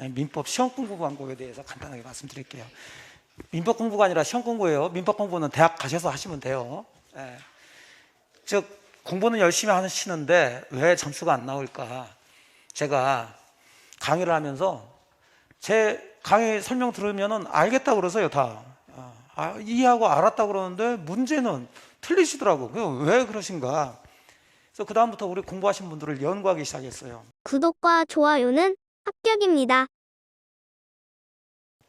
민법 시험 공부 방법에 대해서 간단하게 말씀드릴게요. 민법 공부가 아니라 시험 공부예요. 민법 공부는 대학 가셔서 하시면 돼요. 즉 공부는 열심히 하시는데 왜 점수가 안 나올까? 제가 강의를 하면서 제 강의 설명 들으면은 알겠다 그러세요 다. 이해하고 알았다 그러는데 문제는 틀리시더라고. 왜 그러신가? 그래서 그 다음부터 우리 공부하신 분들을 연구하기 시작했어요. 구독과 좋아요는 합격입니다.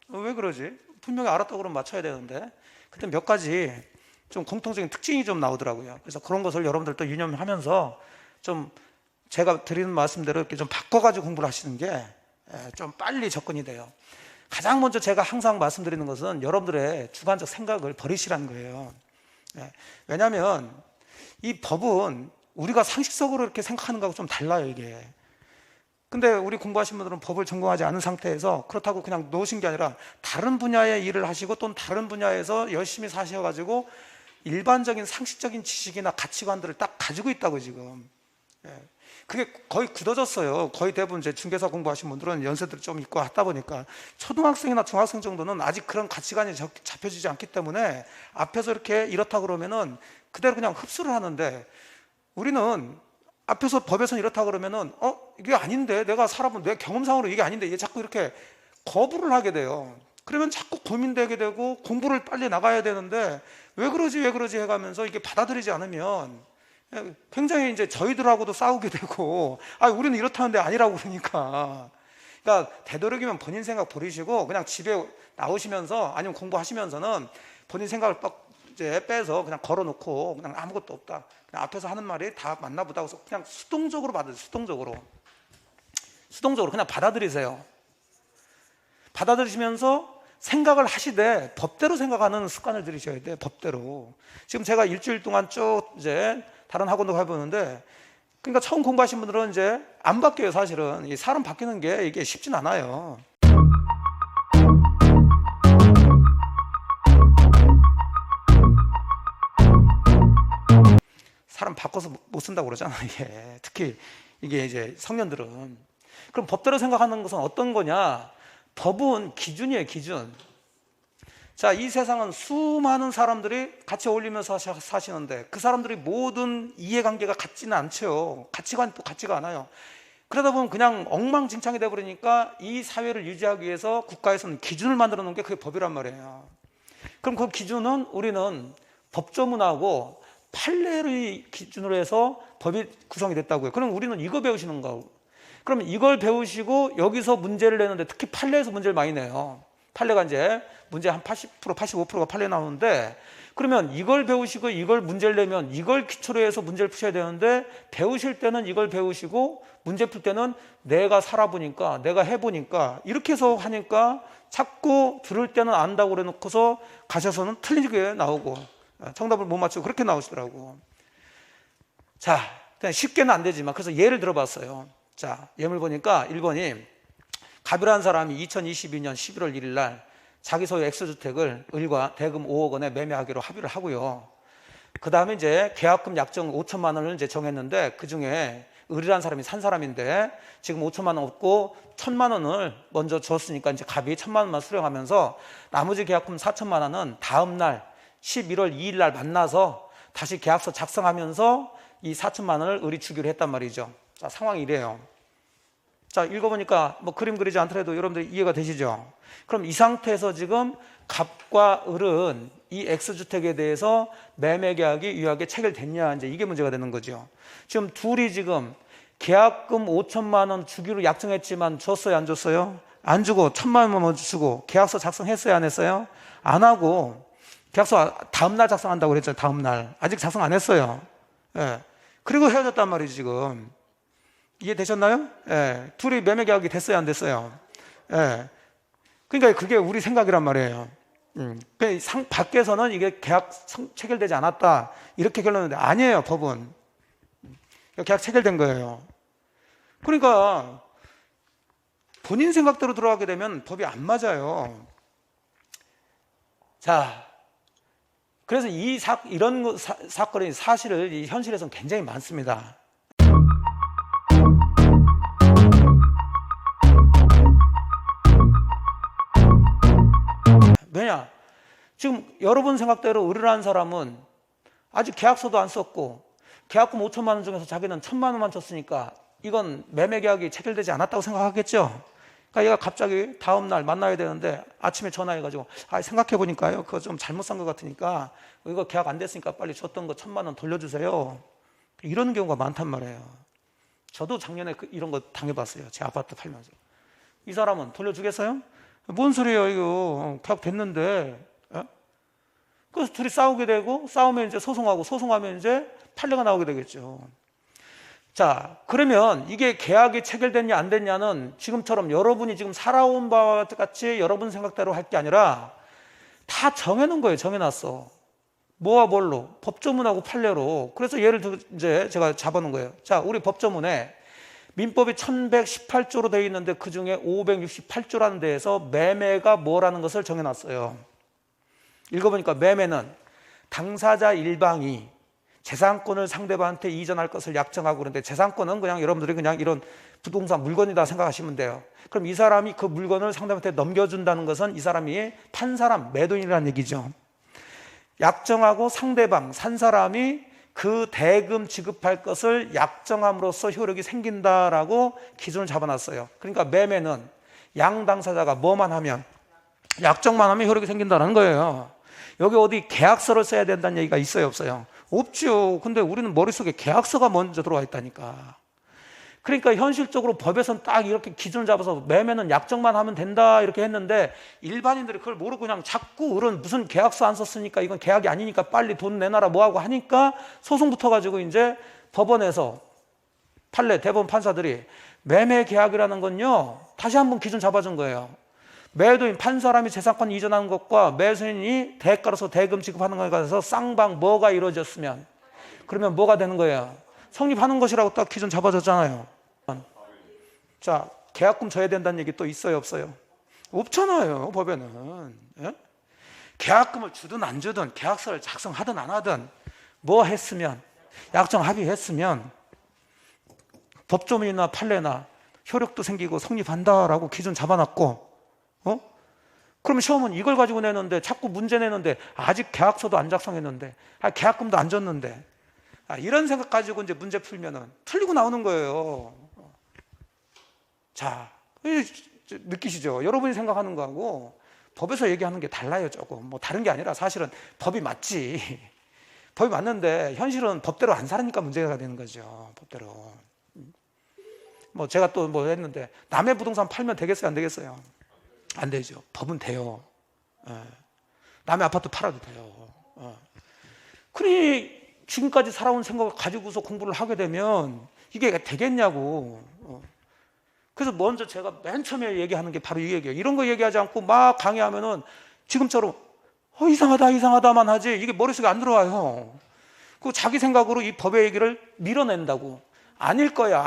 왜 그러지? 분명히 알았다고 그러면 맞춰야 되는데 그때 몇 가지 좀 공통적인 특징이 좀 나오더라고요. 그래서 그런 것을 여러분들도 유념하면서 좀 제가 드리는 말씀대로 이렇게 좀 바꿔가지고 공부를 하시는 게 좀 빨리 접근이 돼요. 가장 먼저 제가 항상 말씀드리는 것은 여러분들의 주관적 생각을 버리시라는 거예요. 왜냐하면 이 법은 우리가 상식적으로 이렇게 생각하는 거하고 좀 달라요, 이게. 근데 우리 공부하신 분들은 법을 전공하지 않은 상태에서 그렇다고 그냥 놓으신 게 아니라 다른 분야의 일을 하시고 또는 다른 분야에서 열심히 사셔가지고 일반적인 상식적인 지식이나 가치관들을 딱 가지고 있다고 지금. 그게 거의 굳어졌어요. 거의 대부분 이제 중개사 공부하신 분들은 연세들이 좀 있고 하다 보니까 초등학생이나 중학생 정도는 아직 그런 가치관이 잡혀지지 않기 때문에 앞에서 이렇게 이렇다 그러면은 그대로 그냥 흡수를 하는데 우리는 앞에서 법에서는 이렇다 그러면은 이게 아닌데 내가 살아본 내 경험상으로 이게 아닌데 이게 자꾸 이렇게 거부를 하게 돼요. 그러면 자꾸 고민되게 되고 공부를 빨리 나가야 되는데 왜 그러지 해가면서 이게 받아들이지 않으면 굉장히 이제 저희들하고도 싸우게 되고 우리는 이렇다는데 아니라고 그러니까 되도록이면 본인 생각 버리시고 그냥 집에 나오시면서 아니면 공부하시면서는 본인 생각을 이제 빼서 그냥 걸어놓고 그냥 아무것도 없다. 그냥 앞에서 하는 말이 다 맞나 보다. 그래서 그냥 수동적으로 수동적으로 그냥 받아들이세요. 받아들이시면서 생각을 하시되 법대로 생각하는 습관을 들이셔야 돼. 법대로. 지금 제가 일주일 동안 쭉 이제 다른 학원도 가보는데 그러니까 처음 공부하신 분들은 이제 안 바뀌어요. 사실은 이 사람 바뀌는 게 이게 쉽진 않아요. 사람 바꿔서 못 쓴다고 그러잖아, 이게. 특히 이게 이제 청년들은. 그럼 법대로 생각하는 것은 어떤 거냐? 법은 기준이에요, 기준. 자, 이 세상은 수많은 사람들이 같이 어울리면서 사시는데 그 사람들이 모든 이해관계가 같지는 않죠. 가치관이 또 같지가 않아요. 그러다 보면 그냥 엉망진창이 돼버리니까 이 사회를 유지하기 위해서 국가에서는 기준을 만들어 놓은 게 그게 법이란 말이에요. 그럼 그 기준은 우리는 법조문하고 판례를 기준으로 해서 법이 구성이 됐다고요. 그럼 우리는 이거 배우시는 거고. 그럼 이걸 배우시고 여기서 문제를 내는데 특히 판례에서 문제를 많이 내요. 판례가 이제 문제 한 80%, 85%가 판례 나오는데 그러면 이걸 배우시고 이걸 문제를 내면 이걸 기초로 해서 문제를 푸셔야 되는데 배우실 때는 이걸 배우시고 문제 풀 때는 내가 살아보니까 내가 해보니까 이렇게 해서 하니까 자꾸 들을 때는 안다고 그래 놓고서 가셔서는 틀리게 나오고 정답을 못 맞추고 그렇게 나오시더라고. 자, 그냥 쉽게는 안 되지만 그래서 예를 들어봤어요. 자, 예물 보니까 1번이 갑이라는 사람이 2022년 11월 1일 날 자기 소유 X주택을 을과 대금 5억 원에 매매하기로 합의를 하고요. 그 다음에 이제 계약금 약정 5천만 원을 이제 정했는데 그 중에 을이라는 사람이 산 사람인데 지금 5천만 원 없고 1천만 원을 먼저 줬으니까 이제 갑이 1천만 원만 수령하면서 나머지 계약금 4천만 원은 다음 날 11월 2일 날 만나서 다시 계약서 작성하면서 이 4천만 원을 을이 주기로 했단 말이죠. 자, 상황이 이래요. 자, 읽어보니까 뭐 그림 그리지 않더라도 여러분들 이해가 되시죠? 그럼 이 상태에서 지금 갑과 을은 이 X주택에 대해서 매매 계약이 유효하게 체결됐냐 이제 이게 문제가 되는 거죠. 지금 둘이 지금 계약금 5천만 원 주기로 약정했지만 줬어요, 안 줬어요? 안 주고 1천만 원만 주고 계약서 작성했어요, 안 했어요? 안 하고 계약서 다음 날 작성한다고 그랬잖아요. 다음 날. 아직 작성 안 했어요. 그리고 헤어졌단 말이에요, 지금. 이해되셨나요? 둘이 매매 계약이 됐어요, 안 됐어요? 그러니까 그게 우리 생각이란 말이에요. 밖에서는 이게 계약 체결되지 않았다 이렇게 결론인데 아니에요, 법은. 계약 체결된 거예요. 그러니까 본인 생각대로 들어가게 되면 법이 안 맞아요. 자, 그래서 이런 사건이 사실은 이 현실에서는 굉장히 많습니다. 지금 여러분 생각대로 의뢰를 한 사람은 아직 계약서도 안 썼고 계약금 5천만 원 중에서 자기는 1,000만 원만 줬으니까 이건 매매 계약이 체결되지 않았다고 생각하겠죠. 그러니까 얘가 갑자기 다음 날 만나야 되는데 아침에 전화해가지고 생각해 보니까요 그거 좀 잘못 산 것 같으니까 이거 계약 안 됐으니까 빨리 줬던 거 1,000만 원 돌려주세요. 이런 경우가 많단 말이에요. 저도 작년에 이런 거 당해봤어요. 제 아파트 팔면서. 이 사람은 돌려주겠어요? 뭔 소리예요 이거. 계약 됐는데. 예? 그래서 둘이 싸우게 되고 싸우면 이제 소송하고 소송하면 이제 판례가 나오게 되겠죠. 자, 그러면 이게 계약이 체결됐냐 안 됐냐는 지금처럼 여러분이 지금 살아온 바와 같이 여러분 생각대로 할 게 아니라 다 정해놓은 거예요. 정해놨어. 뭐와 뭘로? 법조문하고 판례로. 그래서 예를 들어 이제 제가 잡아놓은 거예요. 자, 우리 법조문에 민법이 1118조로 되어 있는데 그 중에 568조라는 데에서 매매가 뭐라는 것을 정해놨어요. 읽어보니까 매매는 당사자 일방이 재산권을 상대방한테 이전할 것을 약정하고 그런데 재산권은 그냥 여러분들이 그냥 이런 부동산 물건이다 생각하시면 돼요. 그럼 이 사람이 그 물건을 상대방한테 넘겨준다는 것은 이 사람이 판 사람, 매도인이라는 얘기죠. 약정하고 상대방, 산 사람이 그 대금 지급할 것을 약정함으로써 효력이 생긴다라고 기준을 잡아놨어요. 그러니까 매매는 양 당사자가 뭐만 하면 약정만 하면 효력이 생긴다는 거예요. 여기 어디 계약서를 써야 된다는 얘기가 있어요, 없어요? 없죠. 근데 우리는 머릿속에 계약서가 먼저 들어와 있다니까. 그러니까 현실적으로 법에서는 딱 이렇게 기준을 잡아서 매매는 약정만 하면 된다 이렇게 했는데 일반인들이 그걸 모르고 그냥 자꾸 그런 무슨 계약서 안 썼으니까 이건 계약이 아니니까 빨리 돈 내놔라 뭐하고 하니까 소송 붙어가지고 이제 법원에서 판례 대법원 판사들이 매매 계약이라는 건요 다시 한번 기준 잡아준 거예요. 매도인 판 사람이 재산권 이전하는 것과 매수인이 대가로서 대금 지급하는 것에 관해서 쌍방 뭐가 이루어졌으면 그러면 뭐가 되는 거예요? 성립하는 것이라고 딱 기준 잡아줬잖아요. 자, 계약금 줘야 된다는 얘기 또 있어요, 없어요? 없잖아요, 법에는. 예? 계약금을 주든 안 주든 계약서를 작성하든 안 하든 뭐 했으면 약정 합의했으면 법조문이나 판례나 효력도 생기고 성립한다라고 기준 잡아놨고 그러면 시험은 이걸 가지고 내는데 자꾸 문제 내는데 아직 계약서도 안 작성했는데 계약금도 안 줬는데 이런 생각 가지고 이제 문제 풀면은 틀리고 나오는 거예요. 자, 느끼시죠? 여러분이 생각하는 거하고 법에서 얘기하는 게 달라요, 조금. 뭐 다른 게 아니라 사실은 법이 맞지. 법이 맞는데 현실은 법대로 안 살으니까 문제가 되는 거죠. 법대로. 뭐 제가 또 뭐 했는데 남의 부동산 팔면 되겠어요, 안 되겠어요? 안 되죠. 법은 돼요. 남의 아파트 팔아도 돼요. 그러니 지금까지 살아온 생각을 가지고서 공부를 하게 되면 이게 되겠냐고. 그래서 먼저 제가 맨 처음에 얘기하는 게 바로 이 얘기예요. 이런 거 얘기하지 않고 막 강의하면은 지금처럼 이상하다만 하지 이게 머릿속에 안 들어와요. 그 자기 생각으로 이 법의 얘기를 밀어낸다고. 아닐 거야.